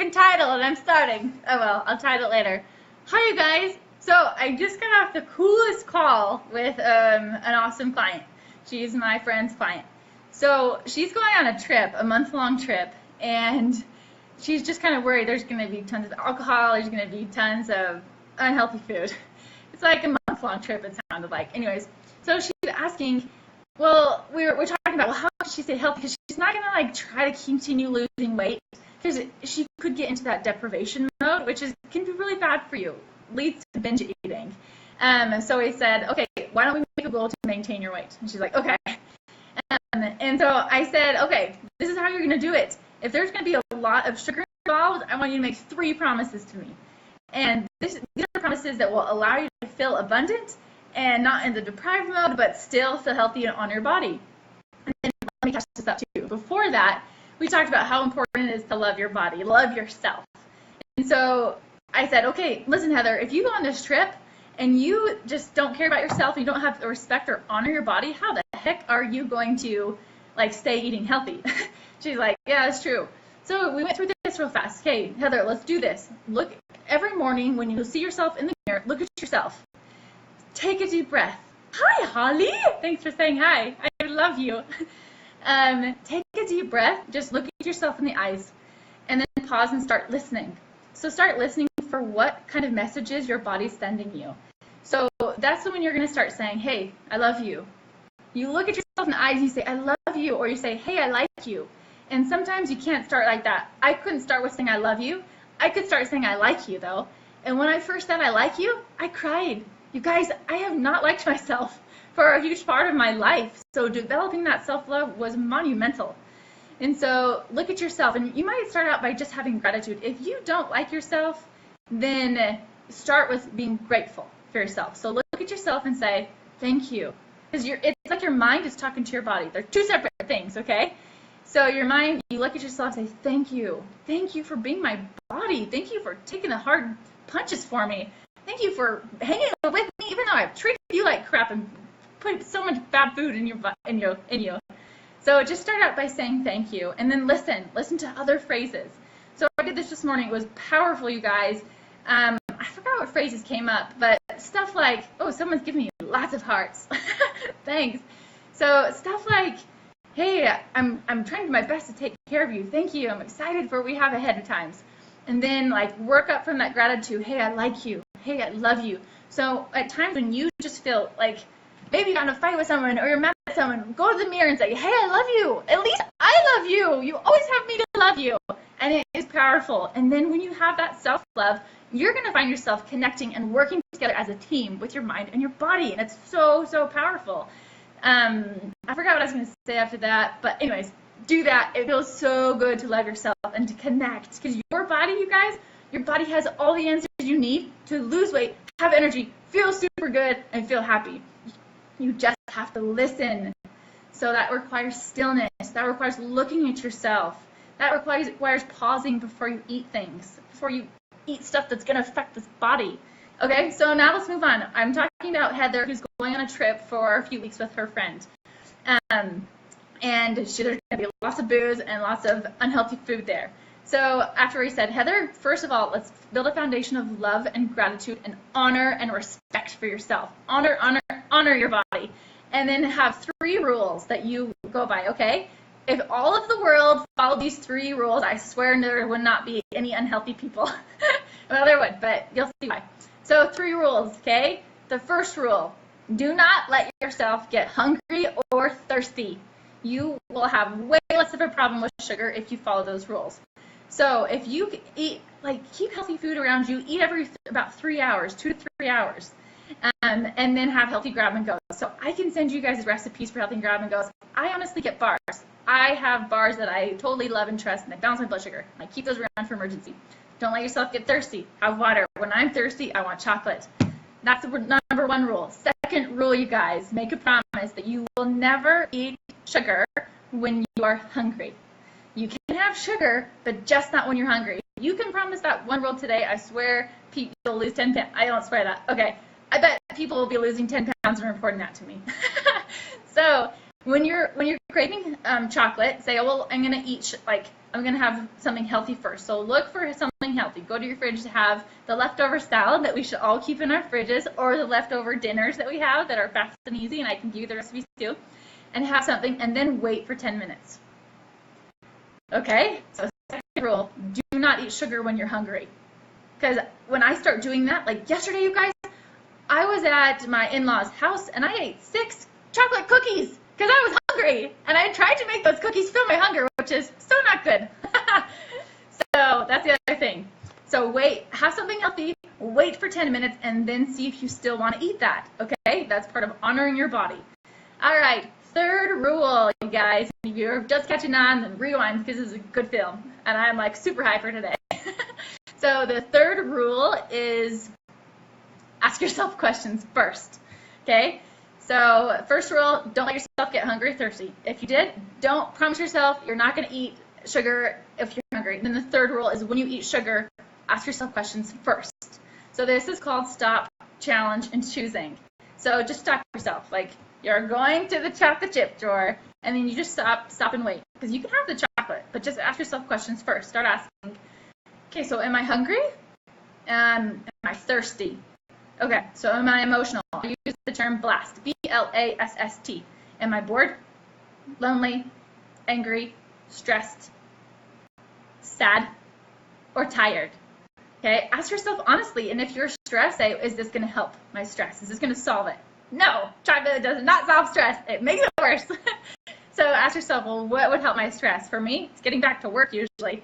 freaking title and I'm starting. Oh well, I'll title it later. Hi you guys. So I just got off the coolest call with an awesome client. She's my friend's client. So she's going on a trip, a month-long trip, and she's just kind of worried there's going to be tons of alcohol, there's going to be tons of unhealthy food. It's like a month-long trip, it sounded like. Anyways, so she's asking, well, we're talking about, well, how can she stay healthy? Because she's not going to like try to continue losing weight, because she could get into that deprivation mode, which can be really bad for you, leads to binge eating. So we said, okay, why don't we make a goal to maintain your weight? And she's like, okay. And so I said, okay, this is how you're going to do it. If there's going to be a lot of sugar involved, I want you to make 3 promises to me. And these are promises that will allow you to feel abundant and not in the deprived mode, but still feel healthy and on your body. And then let me catch this up too. Before that, we talked about how important it is to love your body, love yourself. And so I said, okay, listen, Heather, if you go on this trip and you just don't care about yourself, you don't have the respect or honor your body, how the heck are you going to like stay eating healthy? She's like, yeah, that's true. So we went through this real fast. Okay, Heather, let's do this. Look, every morning when you see yourself in the mirror, look at yourself. Take a deep breath. Hi, Holly. Thanks for saying hi. I love you. Take a deep breath. Just look at yourself in the eyes and then pause and start listening. So start listening for what kind of messages your body's sending you. So that's when you're going to start saying, hey, I love you. You look at yourself in the eyes and you say, I love you, or you say, hey, I like you. And sometimes you can't start like that. I couldn't start with saying I love you. I could start saying I like you, though. And when I first said I like you, I cried. You guys, I have not liked myself for a huge part of my life. So developing that self-love was monumental. And so look at yourself. And you might start out by just having gratitude. If you don't like yourself, then start with being grateful for yourself. So look at yourself and say, thank you. Because it's like your mind is talking to your body. They're 2 separate things, okay? So your mind, you look at yourself and say, thank you. Thank you for being my body. Thank you for taking the hard punches for me. Thank you for hanging with me, even though I've treated you like crap and put so much bad food in you. So just start out by saying thank you, and then listen to other phrases. So I did this morning. It was powerful, you guys. I forgot what phrases came up, but stuff like, oh, someone's giving me lots of hearts. Thanks. So stuff like, hey, I'm trying to do my best to take care of you. Thank you. I'm excited for what we have ahead of times. And then like work up from that gratitude. Hey, I like you. Hey, I love you. So at times when you just feel like maybe you're in a fight with someone or you're mad at someone, go to the mirror and say, hey, I love you. At least I love you. You always have me to love you. And it is powerful. And then when you have that self-love, you're going to find yourself connecting and working together as a team with your mind and your body. And it's so, so powerful. I forgot what I was going to say after that. But anyways, do that. It feels so good to love yourself and to connect. Because your body, you guys, your body has all the answers you need to lose weight, have energy, feel super good, and feel happy. You just have to listen. So that requires stillness. That requires looking at yourself. That requires pausing before you eat things, before you eat stuff that's going to affect this body. Okay, so now let's move on. I'm talking about Heather, who's going on a trip for a few weeks with her friend. And there's going to be lots of booze and lots of unhealthy food there. So after we said, Heather, first of all, let's build a foundation of love and gratitude and honor and respect for yourself. Honor your body. And then have 3 rules that you go by, okay? If all of the world followed these 3 rules, I swear there would not be any unhealthy people. Well, there would, but you'll see why. So 3 rules, okay? The first rule, do not let yourself get hungry or thirsty. You will have way less of a problem with sugar if you follow those rules. So if you eat, keep healthy food around you, eat every about 3 hours, 2 to 3 hours, and then have healthy grab and goes. So I can send you guys recipes for healthy grab and goes. I honestly get bars. I have bars that I totally love and trust, and they balance my blood sugar. I keep those around for emergency. Don't let yourself get thirsty. Have water. When I'm thirsty, I want chocolate. That's the number 1 rule. Second rule, you guys, make a promise that you will never eat sugar when you are hungry. You can have sugar, but just not when you're hungry. You can promise that 1 rule today. I swear people will lose 10 pounds. I don't swear that. Okay. I bet people will be losing 10 pounds and reporting that to me. So when you're craving chocolate, say, oh, well, I'm gonna eat I'm gonna have something healthy first. So look for something healthy. Go to your fridge to have the leftover salad that we should all keep in our fridges, or the leftover dinners that we have that are fast and easy, and I can give you the recipes too. And have something, and then wait for 10 minutes. Okay? So second rule, do not eat sugar when you're hungry. Because when I start doing that, like yesterday, you guys, I was at my in-laws' house and I ate 6 chocolate cookies because I was hungry. And I tried to make those cookies fill my hunger, which is so not good. So that's the other thing. So wait, have something healthy, wait for 10 minutes, and then see if you still want to eat that. Okay? That's part of honoring your body. All right, third rule, you guys. If you're just catching on, then rewind because this is a good film. And I'm like super hyper today. So the third rule is ask yourself questions first. Okay? So first rule, don't let yourself get hungry or thirsty. If you did, don't promise yourself you're not going to eat sugar if you're hungry. Then the third rule is when you eat sugar, ask yourself questions first. So this is called stop, challenge, and choosing. So just stop yourself. Like you're going to the chocolate chip drawer, and then you just stop and wait. Because you can have the chocolate, but just ask yourself questions first. Start asking, okay, so am I hungry? Am I thirsty? Okay, so am I emotional? I use the term blast, B-L-A-S-S-T. Am I bored, lonely, angry, stressed, sad, or tired? Okay, ask yourself honestly, and if you're stressed, say, is this going to help my stress? Is this going to solve it? No, chocolate does not solve stress. It makes it worse. So ask yourself, well, what would help my stress? For me, it's getting back to work usually.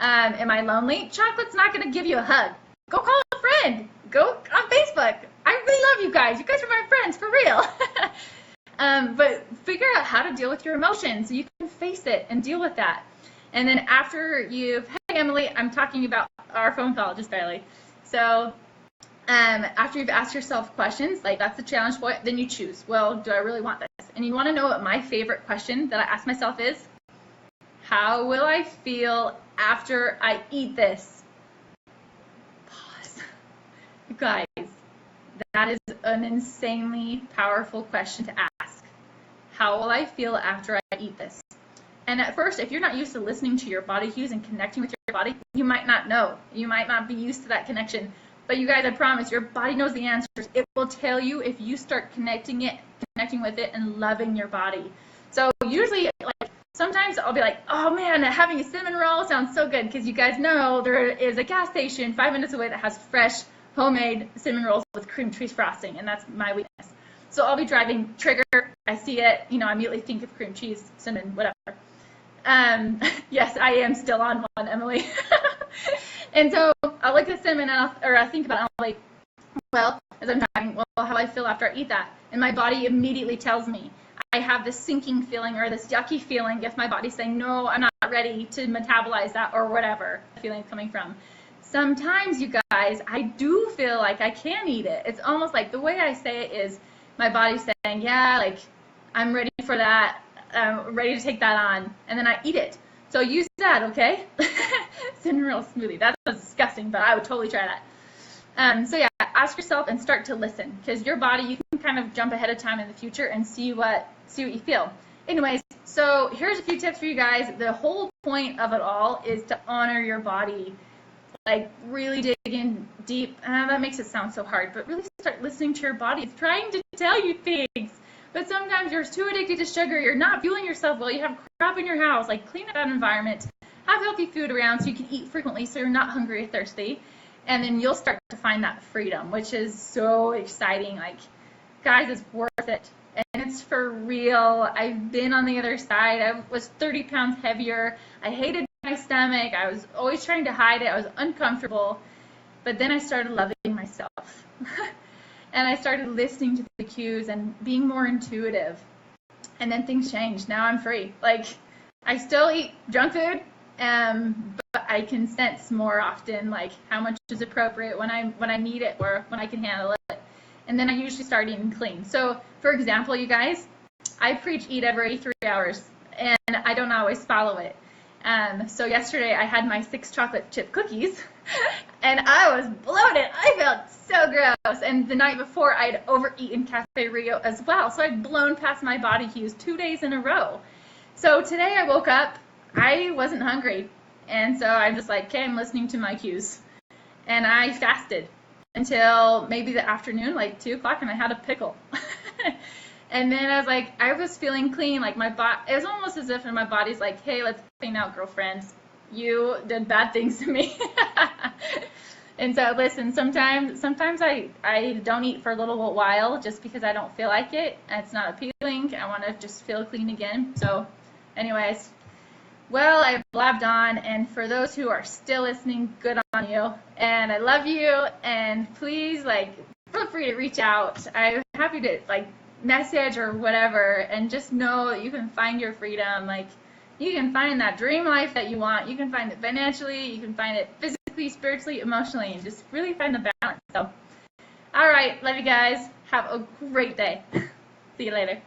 Am I lonely? Chocolate's not going to give you a hug. Go call a friend. Go on Facebook. I really love you guys. You guys are my friends, for real. But figure out how to deal with your emotions so you can face it and deal with that. And then after hey, Emily, I'm talking about our phone call, just barely. So after you've asked yourself questions, like that's the challenge point, then you choose, well, do I really want this? And you want to know what my favorite question that I ask myself is? How will I feel after I eat this? Pause. You guys, that is an insanely powerful question to ask. How will I feel after I eat this? And at first, if you're not used to listening to your body cues and connecting with your body, you might not know. You might not be used to that connection. But you guys, I promise, your body knows the answers. It will tell you if you start connecting with it, and loving your body. So usually, like, sometimes I'll be like, oh man, having a cinnamon roll sounds so good, because you guys know there is a gas station 5 minutes away that has fresh, homemade cinnamon rolls with cream cheese frosting, and that's my weakness. So I'll be driving, trigger, I see it, I immediately think of cream cheese, cinnamon, whatever. Yes, I am still on one, Emily. And so I'll look at cinnamon, and I think about it, and I'm like, well, as I'm driving, well, how do I feel after I eat that? And my body immediately tells me. I have this sinking feeling or this yucky feeling if my body's saying, no, I'm not ready to metabolize that, or whatever the feeling is coming from. Sometimes, you guys, I do feel like I can eat it. It's almost like the way I say it is my body's saying, yeah, like, I'm ready for that. I'm ready to take that on. And then I eat it. So use that, okay? Cinnamon roll smoothie. That was disgusting, but I would totally try that. So yeah, ask yourself and start to listen, because your body, you can kind of jump ahead of time in the future and see what you feel. Anyways, so here's a few tips for you guys. The whole point of it all is to honor your body. Like, really dig in deep. That makes it sound so hard, but really start listening to your body. It's trying to tell you things. But sometimes you're too addicted to sugar. You're not fueling yourself well. You have crap in your house. Like, clean up that environment. Have healthy food around so you can eat frequently so you're not hungry or thirsty. And then you'll start to find that freedom, which is so exciting. Like, guys, it's worth it. And it's for real. I've been on the other side. I was 30 pounds heavier. I hated my stomach. I was always trying to hide it. I was uncomfortable. But then I started loving myself. And I started listening to the cues and being more intuitive. And then things changed. Now I'm free. Like, I still eat junk food, but I can sense more often, like, how much is appropriate when I need it or when I can handle it. And then I usually start eating clean. So, for example, you guys, I preach eat every 3 hours, and I don't always follow it. So yesterday I had my 6 chocolate chip cookies, And I was bloated. I felt so gross. And the night before, I'd overeaten Cafe Rio as well. So I'd blown past my body cues 2 days in a row. So today I woke up, I wasn't hungry. And so I'm just like, okay, I'm listening to my cues. And I fasted until maybe the afternoon, like 2 o'clock, and I had a pickle. And then I was like, I was feeling clean. Like my body, it was almost as if my body's like, hey, let's clean out, girlfriends. You did bad things to me. And so listen, sometimes I don't eat for a little while just because I don't feel like it. It's not appealing. I want to just feel clean again. So anyways, well, I blabbed on, and for those who are still listening, good on you. And I love you, and please, like, feel free to reach out. I'm happy to, like, message or whatever, and just know that you can find your freedom. Like, you can find that dream life that you want. You can find it financially. You can find it physically, spiritually, emotionally, and just really find the balance. So, all right, love you guys. Have a great day. See you later.